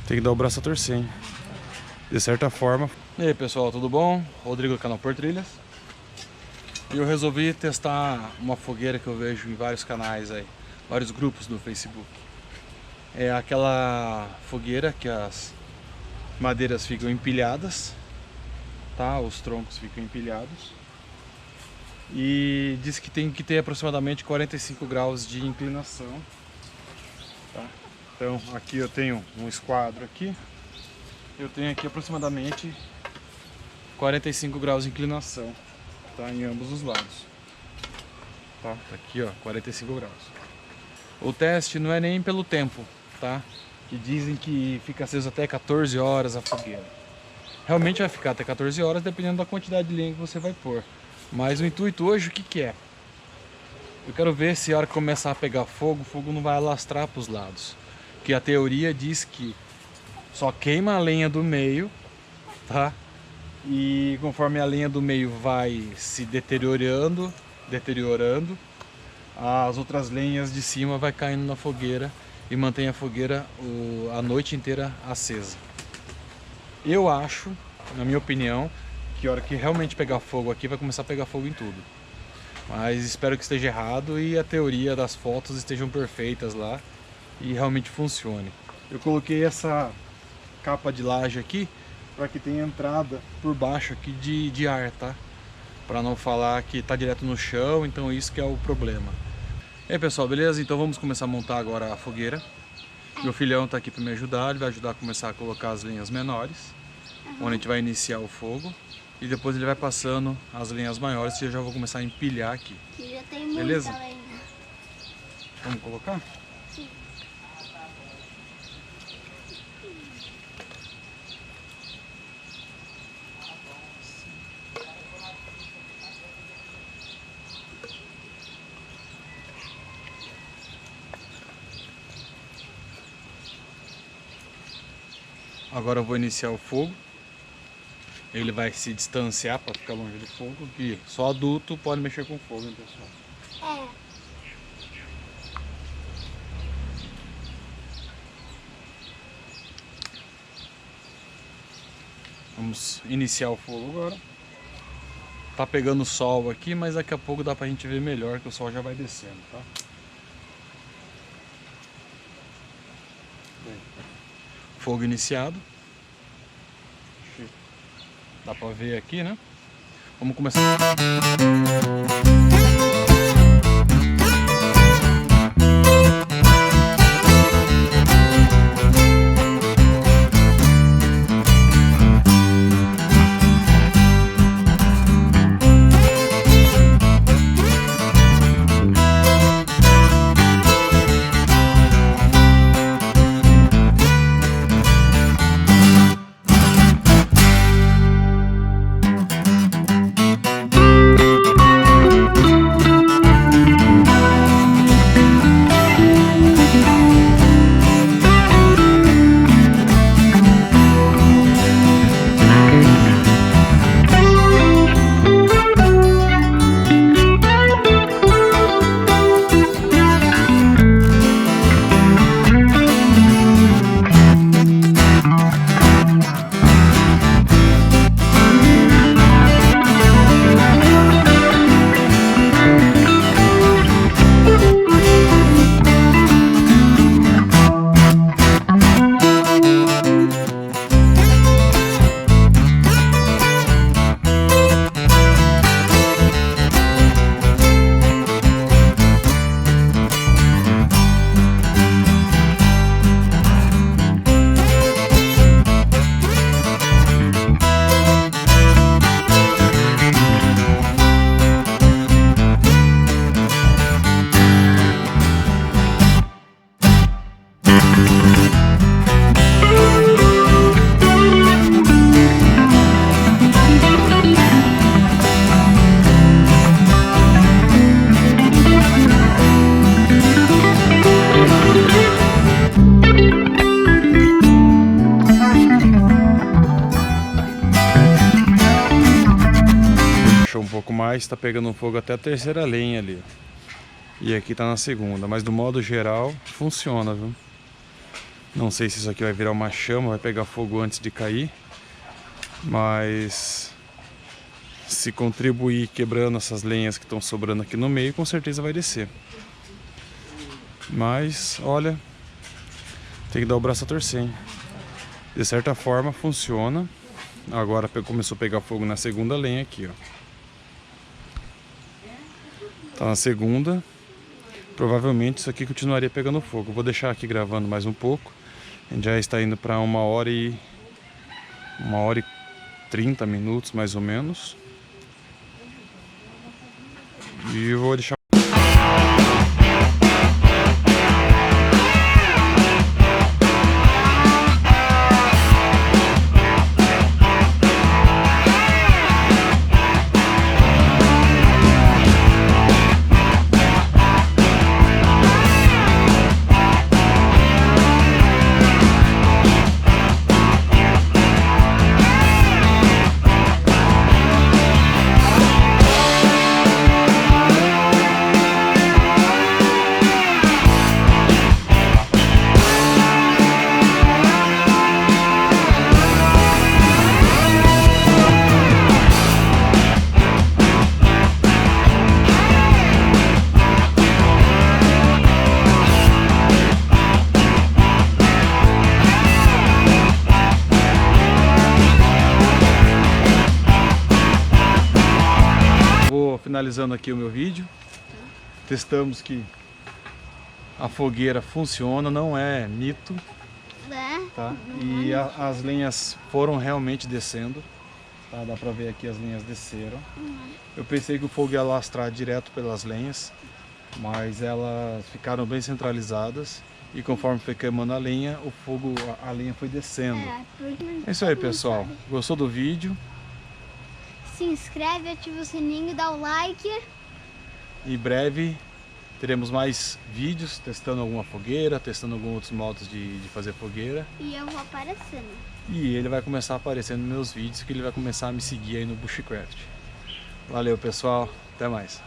Tem que dar o braço a torcer, hein? De certa forma. E aí pessoal, tudo bom? Rodrigo do canal Por Trilhas. E eu resolvi testar uma fogueira que eu vejo em vários canais aí, vários grupos do Facebook. É aquela fogueira que as madeiras ficam empilhadas, tá? Os troncos ficam empilhados. E diz que tem que ter aproximadamente 45 graus de inclinação, tá? Então aqui eu tenho um esquadro aqui. Eu tenho aqui aproximadamente 45 graus de inclinação, tá? Em ambos os lados, tá? Aqui ó, 45 graus. O teste não é nem pelo tempo, tá? Que dizem que fica aceso até 14 horas a fogueira. Realmente vai ficar até 14 horas dependendo da quantidade de lenha que você vai pôr. Mas o intuito hoje o que é? Eu quero ver se a hora que começar a pegar fogo, o fogo não vai alastrar para os lados. Que a teoria diz que só queima a lenha do meio, tá? E conforme a lenha do meio vai se deteriorando, as outras lenhas de cima vai caindo na fogueira e mantém a fogueira a noite inteira acesa. Eu acho, na minha opinião, que a hora que realmente pegar fogo aqui vai começar a pegar fogo em tudo. Mas espero que esteja errado e a teoria das fotos estejam perfeitas lá e realmente funcione. Eu coloquei essa capa de laje aqui para que tenha entrada por baixo aqui de ar, tá? Para não falar que tá direto no chão, então isso que é o problema. E aí pessoal, beleza? Então vamos começar a montar agora a fogueira. Meu filhão tá aqui para me ajudar, ele vai ajudar a começar a colocar as linhas menores, onde a gente vai iniciar o fogo. E depois ele vai passando as linhas maiores e eu já vou começar a empilhar aqui. Que já tem muita beleza? lenha. Vamos colocar? Sim. Agora eu vou iniciar o fogo. Ele vai se distanciar para ficar longe do fogo, que só adulto pode mexer com fogo, hein, pessoal? É. Vamos iniciar o fogo agora. Tá pegando sol aqui, mas daqui a pouco dá pra gente ver melhor que o sol já vai descendo, tá? Bem, fogo iniciado. Dá pra ver aqui, né? Vamos começar. mais, tá pegando fogo até a terceira lenha ali, ó. E aqui tá na segunda, mas do modo geral funciona, viu? Não sei se isso aqui vai virar uma chama, vai pegar fogo antes de cair. Mas se contribuir quebrando essas lenhas que estão sobrando aqui no meio, com certeza vai descer. Mas, olha, tem que dar o braço a torcer, hein? De certa forma funciona. Agora começou a pegar fogo na segunda lenha aqui, ó. Tá na segunda. Provavelmente isso aqui continuaria pegando fogo. Vou deixar aqui gravando mais um pouco. A gente já está indo para 1h30 minutos mais ou menos. E eu vou deixar. Finalizando aqui o meu vídeo, testamos que a fogueira funciona, não é mito, tá? E as lenhas foram realmente descendo, tá? Dá pra ver aqui as lenhas desceram. Eu pensei que o fogo ia alastrar direto pelas lenhas, mas elas ficaram bem centralizadas e conforme foi queimando a lenha, a lenha foi descendo. É isso aí, pessoal. Gostou do vídeo? Se inscreve, ativa o sininho, dá o like. Em breve teremos mais vídeos testando alguma fogueira, testando alguns outros modos de fazer fogueira. E eu vou aparecendo. E ele vai começar aparecendo nos meus vídeos, que ele vai começar a me seguir aí no Bushcraft. Valeu, pessoal. Até mais.